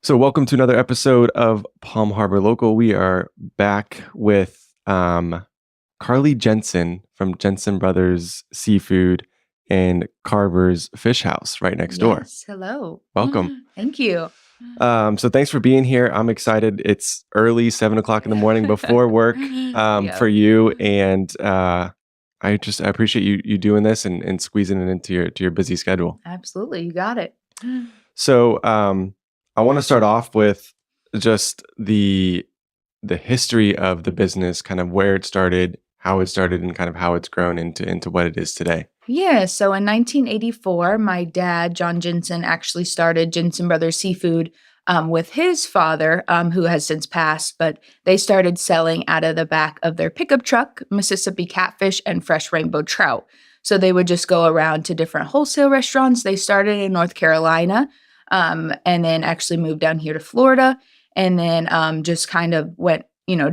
So, welcome to another episode of Palm Harbor Local. We are back with Carly Jensen from Jensen Brothers Seafood and Carver's Fish House right next door. Yes, hello. Welcome. Thank you. So, thanks for being here. I'm excited. It's early, 7 o'clock in the morning before work Yep. for you, and I appreciate you doing this and squeezing it into your busy schedule. Absolutely, you got it. So, I want to start off with just the history of the business, kind of where it started, how it started, and kind of how it's grown into what it is today. Yeah, so in 1984, my dad, John Jensen, actually started Jensen Brothers Seafood with his father, who has since passed, but they started selling out of the back of their pickup truck, Mississippi catfish and fresh rainbow trout. So they would just go around to different wholesale restaurants. They started in North Carolina and then actually moved down here to Florida and then just kind of went,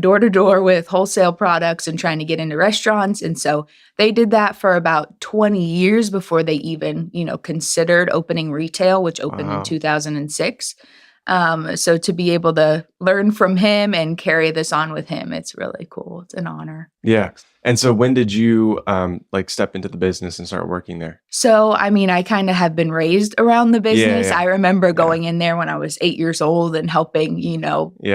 door to door with wholesale products and trying to get into restaurants. And so they did that for about 20 years before they even, considered opening retail, which opened in 2006. So to be able to learn from him and carry this on with him, it's really cool. It's an honor. Yeah. And so when did you step into the business and start working there? So, I kind of have been raised around the business. Yeah. I remember going in there when I was 8 years old and helping,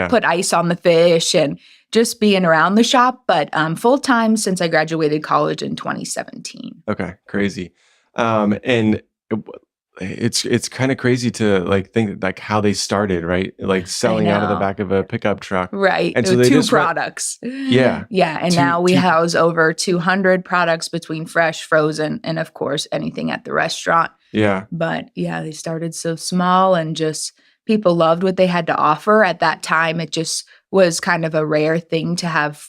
put ice on the fish and just being around the shop, but full time since I graduated college in 2017. Okay, crazy. And it's kind of crazy to think how they started, right? Like selling out of the back of a pickup truck. Right. And so they two just products. Yeah. Yeah. And now we house over 200 products between fresh, frozen, and of course, anything at the restaurant. Yeah. But yeah, they started so small and just people loved what they had to offer. At that time, it just was kind of a rare thing to have,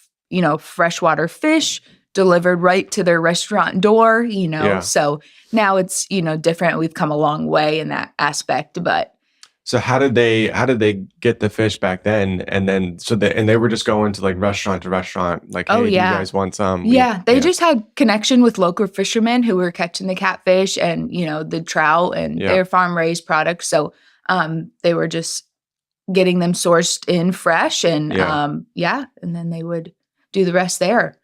freshwater fish delivered right to their restaurant door, Yeah. So now it's, different. We've come a long way in that aspect, but. So how did they get the fish back then? And then, they were just going to restaurant to restaurant, hey, do you guys want some? They just had connection with local fishermen who were catching the catfish and, the trout and their farm raised products. So they were just getting them sourced in fresh and and then they would do the rest there.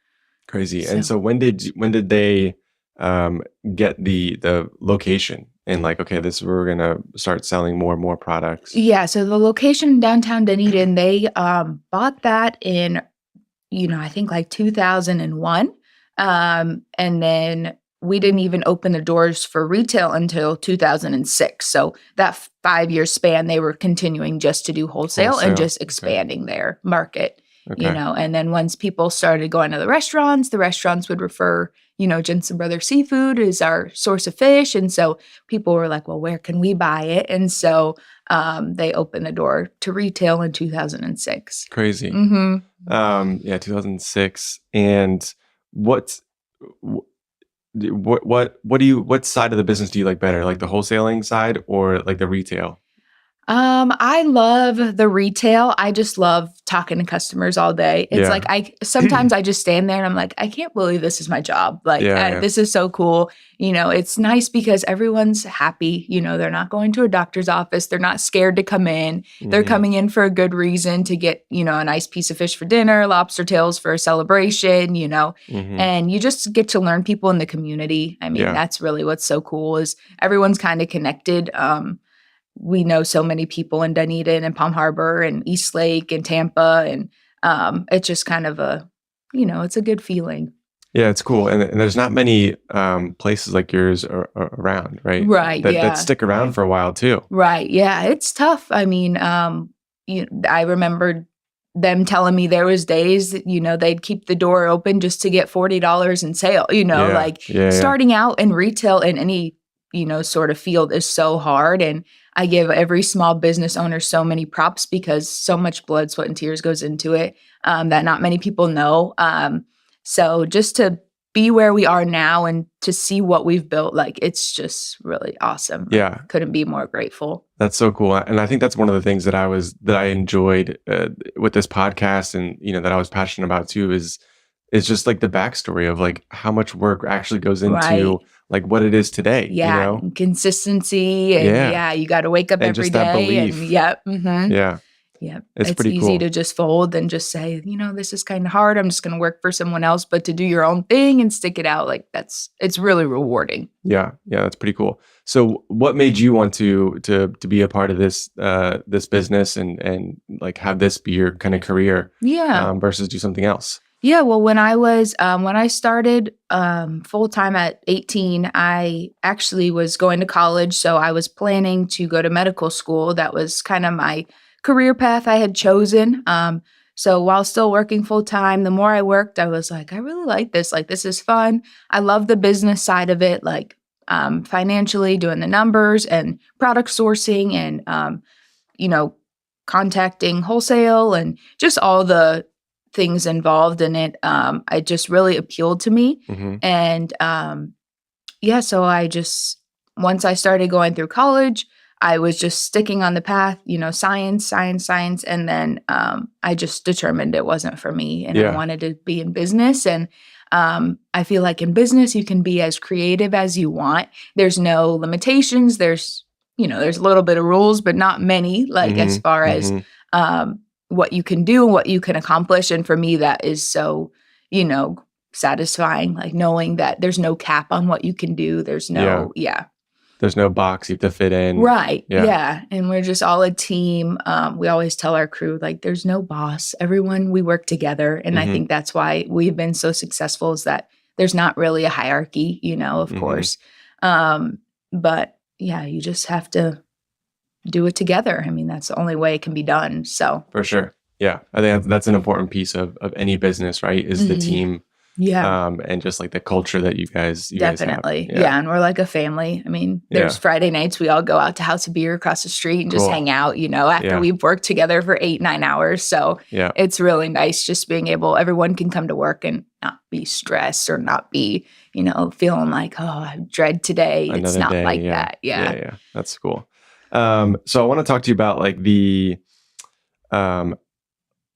Crazy. So. And so when did they get the location and okay, this is where we're gonna start selling more and more products? Yeah. So the location in downtown Dunedin, they bought that in, I think 2001. And then we didn't even open the doors for retail until 2006. So that 5-year span, they were continuing just to do wholesale. And just expanding their market. Okay. And then once people started going to the restaurants would refer, Jensen Brothers Seafood is our source of fish. And so people were like, well, where can we buy it? And so they opened the door to retail in 2006. Crazy. Mm-hmm. 2006. And what side of the business do you like better? Like the wholesaling side or the retail? I love the retail. I just love talking to customers all day. It's sometimes I just stand there and I'm like, I can't believe this is my job. This is so cool. It's nice because everyone's happy. They're not going to a doctor's office. They're not scared to come in. Mm-hmm. They're coming in for a good reason to get, a nice piece of fish for dinner, lobster tails for a celebration, Mm-hmm. and you just get to learn people in the community. That's really what's so cool is everyone's kind of connected. We know so many people in Dunedin and Palm Harbor and East Lake and Tampa. And it's just kind of it's a good feeling. Yeah, it's cool. And there's not many places like yours around, right? Right, that stick around for a while too. Right, yeah. It's tough. I remember them telling me there was days that, they'd keep the door open just to get $40 in sale, starting out in retail in any, sort of field is so hard. And I give every small business owner so many props because so much blood, sweat, and tears goes into it that not many people know. So just to be where we are now and to see what we've built, it's just really awesome. Yeah. Couldn't be more grateful. That's so cool. And I think that's one of the things that I enjoyed with this podcast and, that I was passionate about too is just the backstory of how much work actually goes into like what it is today, Yeah, and consistency, and Yeah. you gotta wake up And every just that day, and belief. yep, mhm. Yeah. Yep. It's It's pretty easy cool. to just fold and just say, this is kind of hard. I'm just going to work for someone else, but to do your own thing and stick it out, like it's really rewarding. Yeah. Yeah, that's pretty cool. So what made you want to be a part of this business and like have this be your kind of career Yeah. versus do something else? Yeah. Well, when I started full time at 18, I actually was going to college. So I was planning to go to medical school. That was kind of my career path I had chosen. So while still working full time, the more I worked, I was like, I really like this. Like, this is fun. I love the business side of it, like financially doing the numbers and product sourcing and, you know, contacting wholesale and just all the things involved in it. It just really appealed to me. Hmm. And yeah, so once I started going through college, I was just sticking on the path, science, science, science. And then I just determined it wasn't for me and I Yeah. wanted to be in business. And I feel like in business, you can be as creative as you want. There's no limitations. There's a little bit of rules, but not many, like as Hmm. far as Hmm. what you can do and what you can accomplish. And for me, that is so, satisfying, like knowing that there's no cap on what you can do. There's Yeah. no, yeah. There's no box you have to fit in. Right. Yeah. Yeah. And we're just all a team. We always tell our crew, like, there's no boss. Everyone, we work together. And I Hmm. think that's why we've been so successful is that there's not really a hierarchy, of Hmm. course. But yeah, you just have to do it together. I mean, that's the only way it can be done. So For sure. Yeah. I think that's an important piece of any business, right? Is the team. yeah. And just like the culture that you guys have. Definitely. Yeah. And we're like a family. I mean, there's Yeah. Friday nights we all go out to House of Beer across the street and just Cool. hang out, after Yeah. we've worked together for 8-9 hours. So Yeah. it's really nice just being everyone can come to work and not be stressed or not be, feeling like, oh, I dread today. It's Another not day. like Yeah. that. Yeah. Yeah. That's cool. So I want to talk to you about like the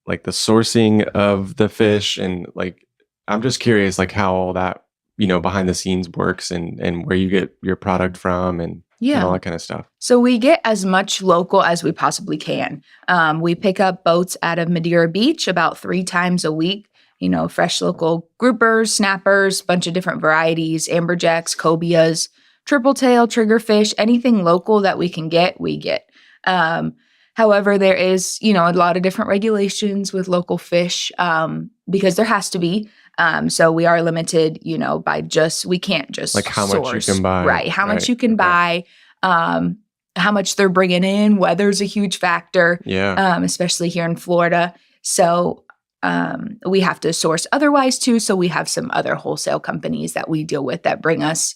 sourcing of the fish and like I'm just curious like how all that behind the scenes works and where you get your product from and all that kind of stuff. So we get as much local as we possibly can. We pick up boats out of Madeira Beach about 3 times a week. Fresh local groupers, snappers, bunch of different varieties, amberjacks, cobias, triple tail, triggerfish, anything local that we can get, we get. However, there is, a lot of different regulations with local fish because there has to be. So we are limited, we can't just like how much you can buy. Right. How much you can buy, how much they're bringing in. Weather's a huge factor, especially here in Florida. So we have to source otherwise too. So we have some other wholesale companies that we deal with that bring us,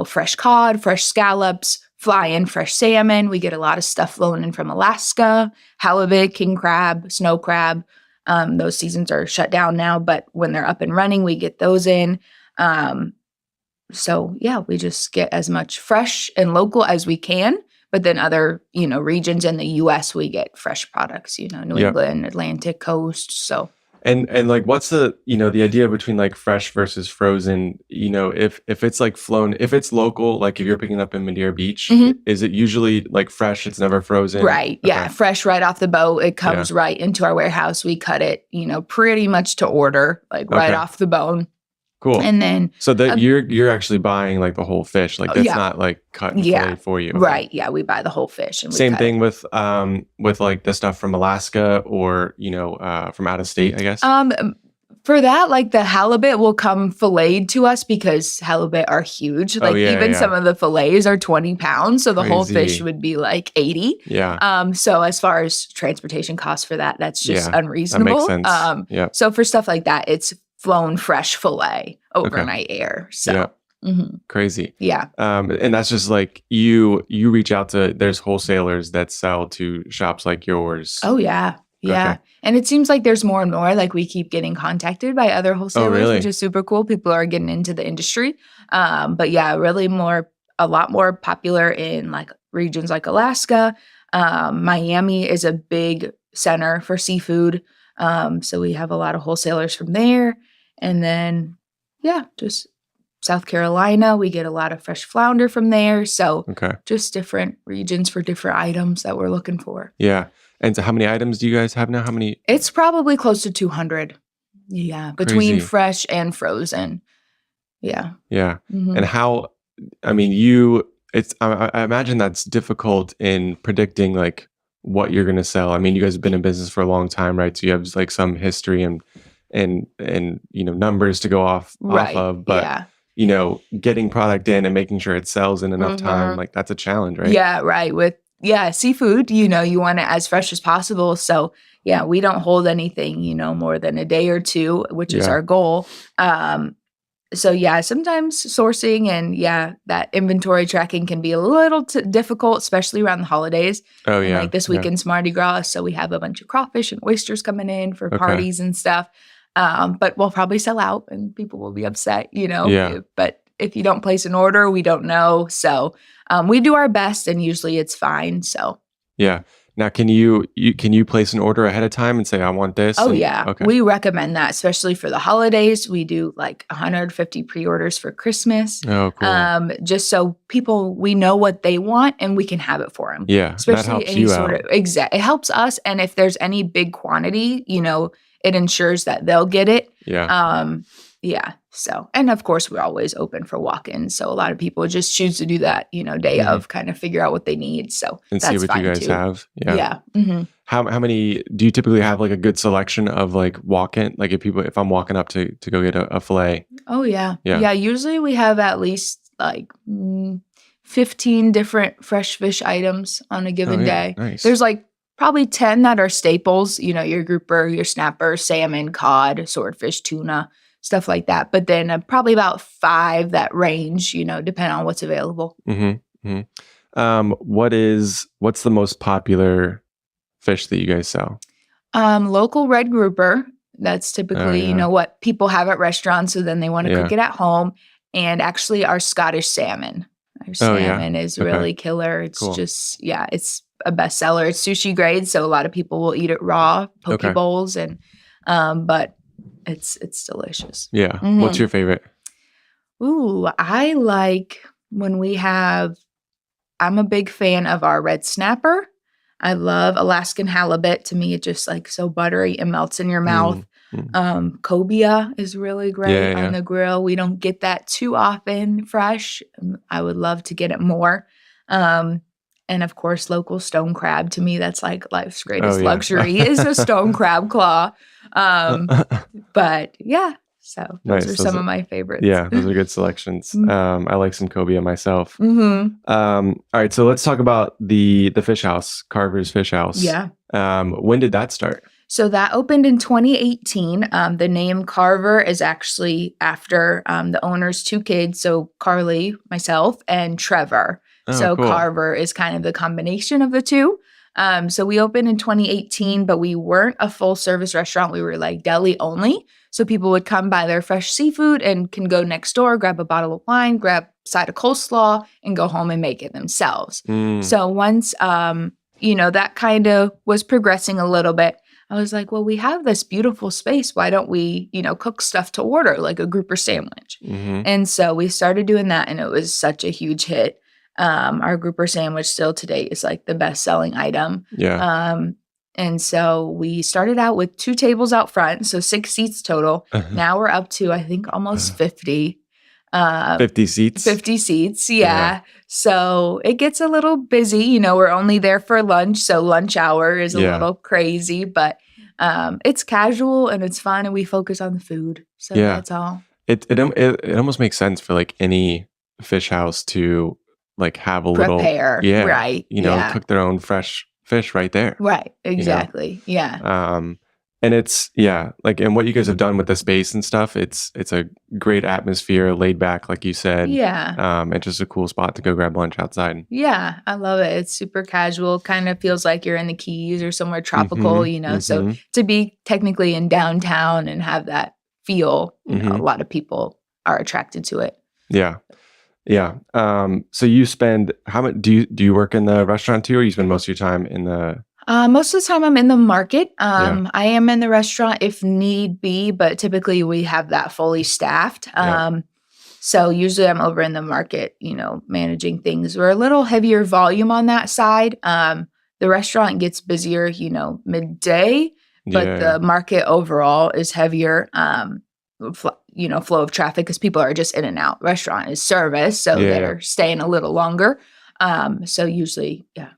fresh cod, fresh scallops, fly in fresh salmon. We get a lot of stuff flown in from Alaska, halibut, king crab, snow crab. Those seasons are shut down now, but when they're up and running, we get those in. So yeah, we just get as much fresh and local as we can. But then other, regions in the U.S., we get fresh products, New England, Atlantic coast. So. And like, what's the idea between like fresh versus frozen? If it's like flown, if it's local, like if you're picking up in Madeira Beach, is it usually like fresh? It's never frozen, right? Okay. Yeah, fresh right off the boat. It comes right into our warehouse. We cut it, pretty much to order, like right off the bone. Cool. And then so that you're actually buying like the whole fish, like that's not like cut and filleted for you. Okay. Right. Yeah, we buy the whole fish. And same thing with like the stuff from Alaska or from out of state, I guess. For that, like the halibut will come filleted to us because halibut are huge. Like some of the fillets are 20 pounds. So the whole fish would be like 80. Yeah. So as far as transportation costs for that, that's just unreasonable. That makes sense. So for stuff like that, it's flown fresh fillet overnight air. So crazy. Yeah. And that's just like you reach out to, there's wholesalers that sell to shops like yours. Oh yeah. Yeah. Okay. And it seems like there's more and more, like we keep getting contacted by other wholesalers, which is super cool. People are getting into the industry. But yeah, really a lot more popular in like regions like Alaska. Miami is a big center for seafood. So we have a lot of wholesalers from there. And then, just South Carolina, we get a lot of fresh flounder from there. So Okay. just different regions for different items that we're looking for. Yeah. And so how many items do you guys have now? How many? It's probably close to 200. Yeah, between Crazy. fresh and frozen. Yeah. Yeah. Mhm. And how, I mean, I imagine that's difficult in predicting like what you're going to sell. I mean, you guys have been in business for a long time, right? So you have like some history and numbers to go off Right. of, but Yeah. Getting product in and making sure it sells in enough time, Mhm. like that's a challenge, right? Yeah, right. Seafood, you want it as fresh as possible. So, yeah, we don't hold anything, more than a day or two, which is Yeah. our goal. So, yeah, sometimes sourcing and, that inventory tracking can be a little difficult, especially around the holidays. Oh And yeah. like this Yeah. weekend's Mardi Gras, so we have a bunch of crawfish and oysters coming in for Okay. parties and stuff. But we'll probably sell out and people will be upset, Yeah. But if you don't place an order, we don't know. So we do our best and usually it's fine. So Yeah. Now, can you place an order ahead of time and say, I want this? oh And- yeah, Okay. we recommend that, especially for the holidays. We do like 150 pre-orders for Christmas. Oh, cool. Just so we know what they want and we can have it for them. Yeah. That Especially helps any you sort out. of it helps us. And if there's any big quantity, it ensures that they'll get it. Yeah. Yeah. So, and of course, we're always open for walk-ins. So a lot of people just choose to do that, day Mhm. of, kind of figure out what they need. So And that's see what fine you guys too. have. Yeah. Yeah. Mhm. How many do you typically have like a good selection of like walk-in? Like if I'm walking up to go get a fillet. Oh yeah. Yeah. Yeah. Usually we have at least like 15 different fresh fish items on a given Oh, yeah. day. Nice. There's like probably 10 that are staples, your grouper, your snapper, salmon, cod, swordfish, tuna, stuff like that. But then probably about 5 that range, depending on what's available. Mm-hmm. Mm-hmm. What's the most popular fish that you guys sell? Local red grouper. That's typically, yeah. what people have at restaurants. So then they want to Yeah. cook it at home. And actually our Scottish salmon. Our Oh, yeah. salmon is Okay. really killer. It's Cool. just, it's a bestseller. It's sushi grade. So a lot of people will eat it raw, poke Okay. bowls. And, but it's delicious. Yeah. Mhm. What's your favorite? Ooh, I like when I'm a big fan of our red snapper. I love Alaskan halibut. To me, it's just like so buttery and melts in your mouth. Cobia is really great Yeah. on the grill. We don't get that too often fresh. I would love to get it more. And of course, local stone crab. To me, that's like life's greatest yeah. luxury is a stone crab claw. But yeah, so those Nice. are some of my favorites. Yeah, those are good selections. I like some cobia myself. Mm-hmm. All right, so let's talk about the fish house, Carver's Fish House. Yeah. When did that start? So that opened in 2018. The name Carver is actually after the owner's 2 kids. So Carly, myself, and Trevor. Oh, So cool. Carver is kind of the combination of the two. So we opened in 2018, but we weren't a full service restaurant. We were like deli only. So people would come buy their fresh seafood and can go next door, grab a bottle of wine, grab a side of coleslaw, and go home and make it themselves. So once, that kind of was progressing a little bit, I was like, well, we have this beautiful space. Why don't we, cook stuff to order, like a grouper sandwich? Mm-hmm. And so we started doing that, and it was such a huge hit. Our grouper sandwich still today is like the best selling item. Yeah. And so we started out with 2 tables out front, so 6 seats total. Now we're up to, I think, almost 50. 50 seats? 50 seats, yeah. So it gets a little busy. We're only there for lunch, so lunch hour is a little crazy, but it's casual and it's fun, and we focus on the food. So that's all. It almost makes sense for like any fish house to like have a Prepare, little right? Cook their own fresh fish right there. Right, exactly. Yeah. And it's and what you guys have done with the space and stuff, it's a great atmosphere, laid back, like you said. Yeah. And just a cool spot to go grab lunch outside. Yeah, I love it. It's super casual. Kind of feels like you're in the Keys or somewhere tropical, So to be technically in downtown and have that feel, a lot of people are attracted to it. Yeah. Yeah. So you spend how much do you work in the restaurant too, or you spend most of your time in the most of the time I'm in the market. I am in the restaurant if need be, but typically we have that fully staffed. So usually I'm over in the market, managing things. We're a little heavier volume on that side. The restaurant gets busier, midday, but Yeah. the market overall is heavier. Flow of traffic because people are just in and out. Restaurant is service, so Yeah. they're staying a little longer. So usually, yeah.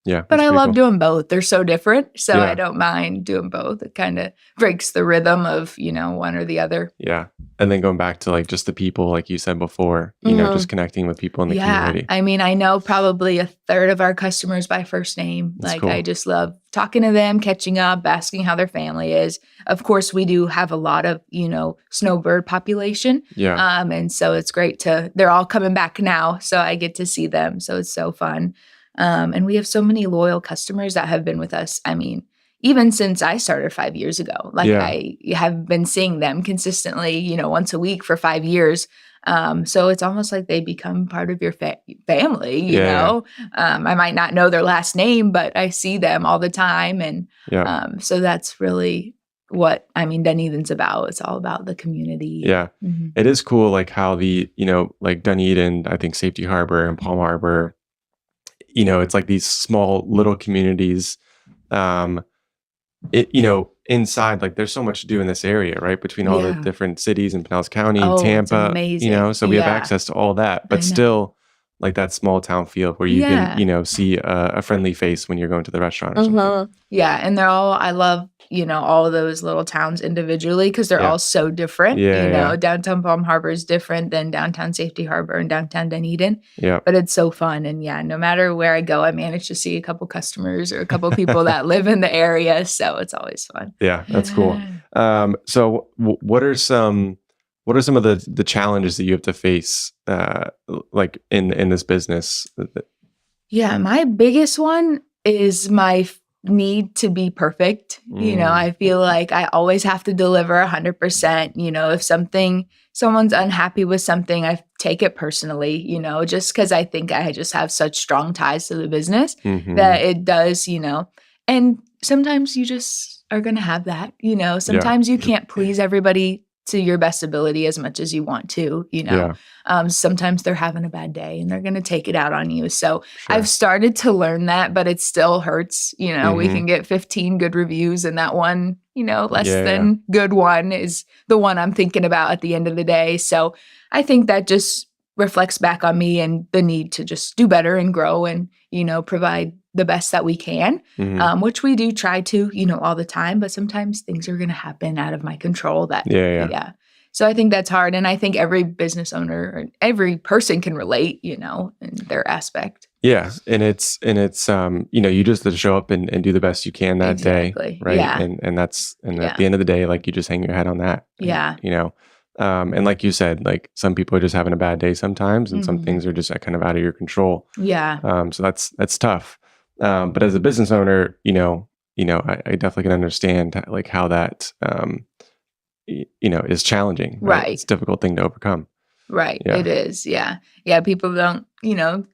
Yeah. But That's I pretty love cool. doing both. They're so different, so I Yeah. don't mind doing both. It kind of breaks the rhythm of, one or the other. Yeah. And then going back to like just the people, like you said before, just connecting with people in the Yeah. community. I mean, I know probably a third of our customers by first name. That's Like, cool. I just love talking to them, catching up, asking how their family is. Of course, we do have a lot of, snowbird population. Yeah. And so it's great they're all coming back now. So I get to see them. So it's so fun. And we have so many loyal customers that have been with us. I mean, even since I started 5 years ago, like Yeah. I have been seeing them consistently, once a week for 5 years. So it's almost like they become part of your family, Yeah. I might not know their last name, but I see them all the time. And Yeah. so that's really what, Dunedin's about. It's all about the community. Yeah. Mhm. It is cool, like how like Dunedin, I think Safety Harbor and Palm Harbor, it's like these small little communities. Inside, like there's so much to do in this area, right? Between all the Yeah. different cities in Pinellas County, Oh, it's Tampa, amazing. so we have Yeah. access to all that, I but know. still like that small town feel where you Yeah. can, see a friendly face when you're going to the restaurant or something. Yeah, and I love, all of those little towns individually because they're Yeah. all so different. Yeah. Downtown Palm Harbor is different than downtown Safety Harbor and downtown Dunedin, Yeah. but it's so fun. And yeah, no matter where I go, I manage to see a couple customers or a couple people that live in the area. So it's always fun. Yeah, that's cool. So what are some of the challenges that you have to face, like in this business? Yeah, my biggest one is my need to be perfect. I feel like I always have to deliver 100%. If someone's unhappy with something, I take it personally, just because I think I just have such strong ties to the business that it does, and sometimes you just are going to have that, sometimes you can't please everybody to your best ability as much as you want to, Yeah. Sometimes they're having a bad day and they're going to take it out on you. So Sure. I've started to learn that, but it still hurts. We can get 15 good reviews and that one, less than good one is the one I'm thinking about at the end of the day. So I think that just reflects back on me and the need to just do better and grow and, provide the best that we can, which we do try to, all the time, but sometimes things are going to happen out of my control that, So I think that's hard. And I think every business owner or every person can relate, in their aspect. Yeah. And it's, you just have to show up and do the best you can that day. Right. Yeah. And at the end of the day, like you just hang your head on that. Yeah. And like you said, like some people are just having a bad day sometimes and some things are just kind of out of your control. Yeah. So that's tough. But as a business owner, I definitely can understand like how that, is challenging. Right. It's a difficult thing to overcome. Right. Yeah. It is. Yeah. Yeah. People don't,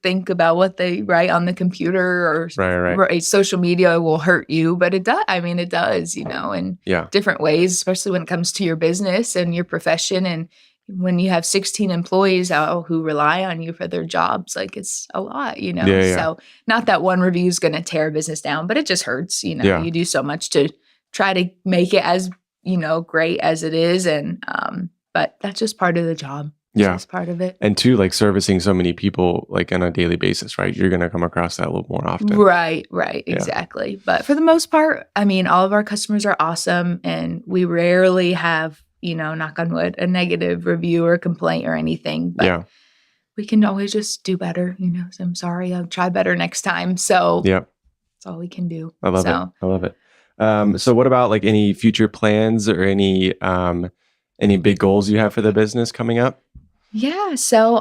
think about what they write on the computer or Right. social media will hurt you, but it does. It does, in different ways, especially when it comes to your business and your profession. And when you have 16 employees who rely on you for their jobs, like it's a lot, So not that one review is going to tear a business down, but it just hurts, You do so much to try to make it as, great as it is. And, but that's just part of the job. Yeah. That's part of it. And two, like servicing so many people like on a daily basis, right? You're going to come across that a little more often. Right. Yeah. Exactly. But for the most part, all of our customers are awesome and we rarely have, knock on wood, a negative review or complaint or anything. But we can always just do better, So I'm sorry, I'll try better next time. So that's all we can do. I love it. So what about like any future plans or any big goals you have for the business coming up? Yeah. So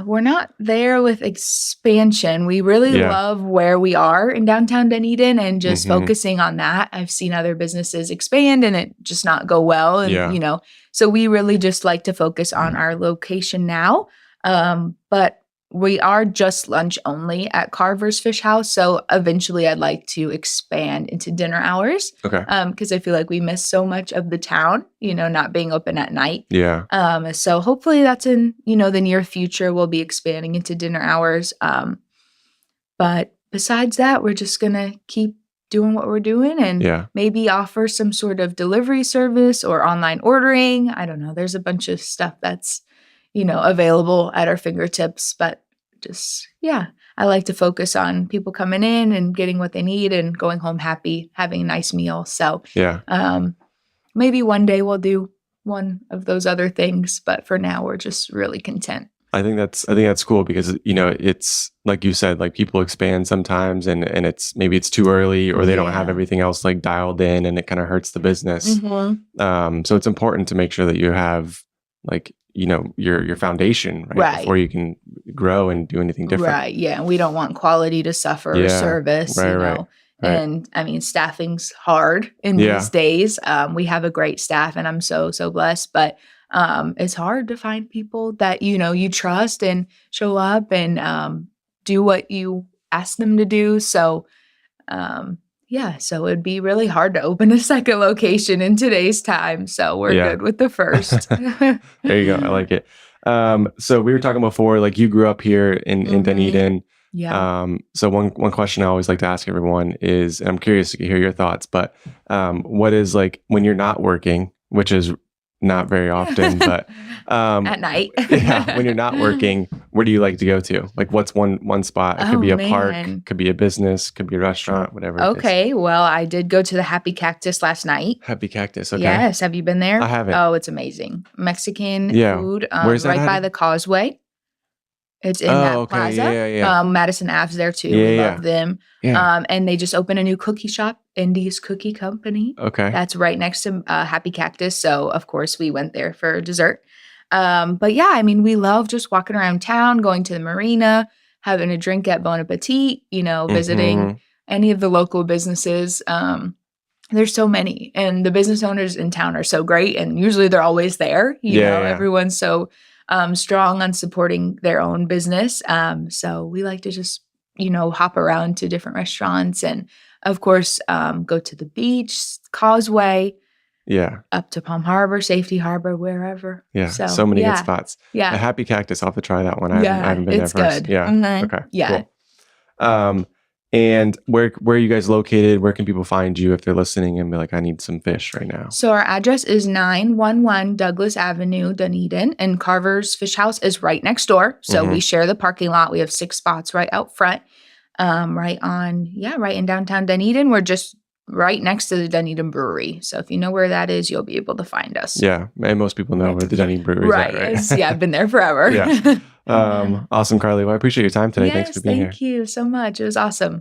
we're not there with expansion. We really love where we are in downtown Dunedin and just focusing on that. I've seen other businesses expand and it just not go well. And, so we really just like to focus on our location now. But we are just lunch only at Carver's Fish House. So eventually I'd like to expand into dinner hours. Okay. Because I feel like we miss so much of the town, not being open at night. Yeah. So hopefully that's in, the near future. We'll be expanding into dinner hours. But besides that, we're just going to keep doing what we're doing and maybe offer some sort of delivery service or online ordering. I don't know. There's a bunch of stuff that's, available at our fingertips, but just, I like to focus on people coming in and getting what they need and going home happy, having a nice meal. So, maybe one day we'll do one of those other things, but for now we're just really content. I think that's cool because, it's like you said, like people expand sometimes and maybe it's too early or they don't have everything else like dialed in and it kind of hurts the business. Mm-hmm. So it's important to make sure that you have like, your foundation, right? Before you can grow and do anything different. Right. Yeah. We don't want quality to suffer or service, Right. And I mean, staffing's hard in these days. We have a great staff and I'm so blessed, but it's hard to find people that, you trust and show up and do what you ask them to do. So, so it'd be really hard to open a second location in today's time. So we're good with the first. There you go. I like it. So we were talking before, like you grew up here in Dunedin. Yeah. So one question I always like to ask everyone is, and I'm curious to hear your thoughts, but what is like when you're not working, which is not very often, but at night. When you're not working, where do you like to go to? Like what's one spot? It could be a park, could be a business, could be a restaurant, whatever. Okay. Well, I did go to the Happy Cactus last night. Happy Cactus. Okay. Yes. Have you been there? I haven't. Oh, it's amazing. Mexican food. Where's that right by the Causeway. It's in that plaza. Yeah. Madison Ave's there too. We love them. Yeah. And they just opened a new cookie shop, Indy's Cookie Company. Okay. That's right next to Happy Cactus. So, of course, we went there for dessert. But yeah, I mean, we love just walking around town, going to the marina, having a drink at Bon Appetit, visiting any of the local businesses. There's so many. And the business owners in town are so great. And usually they're always there. Everyone's so strong on supporting their own business. So we like to just, hop around to different restaurants and, of course, go to the beach, Causeway, up to Palm Harbor, Safety Harbor, wherever. Yeah, so many good spots. Yeah. A Happy Cactus, I'll have to try that one. I haven't been there first. Good. Yeah. Mm-hmm. Okay. Yeah. Cool. And where are you guys located? Where can people find you if they're listening and be like, I need some fish right now? So our address is 911 Douglas Avenue, Dunedin, and Carver's Fish House is right next door. So we share the parking lot. We have 6 spots right out front, right in downtown Dunedin. We're just right next to the Dunedin Brewery. So if you know where that is, you'll be able to find us. Yeah, and most people know where the Dunedin Brewery is at, right? I've been there forever. Awesome, Carly. Well, I appreciate your time today. Yes, thanks for being here. Thank you so much. It was awesome.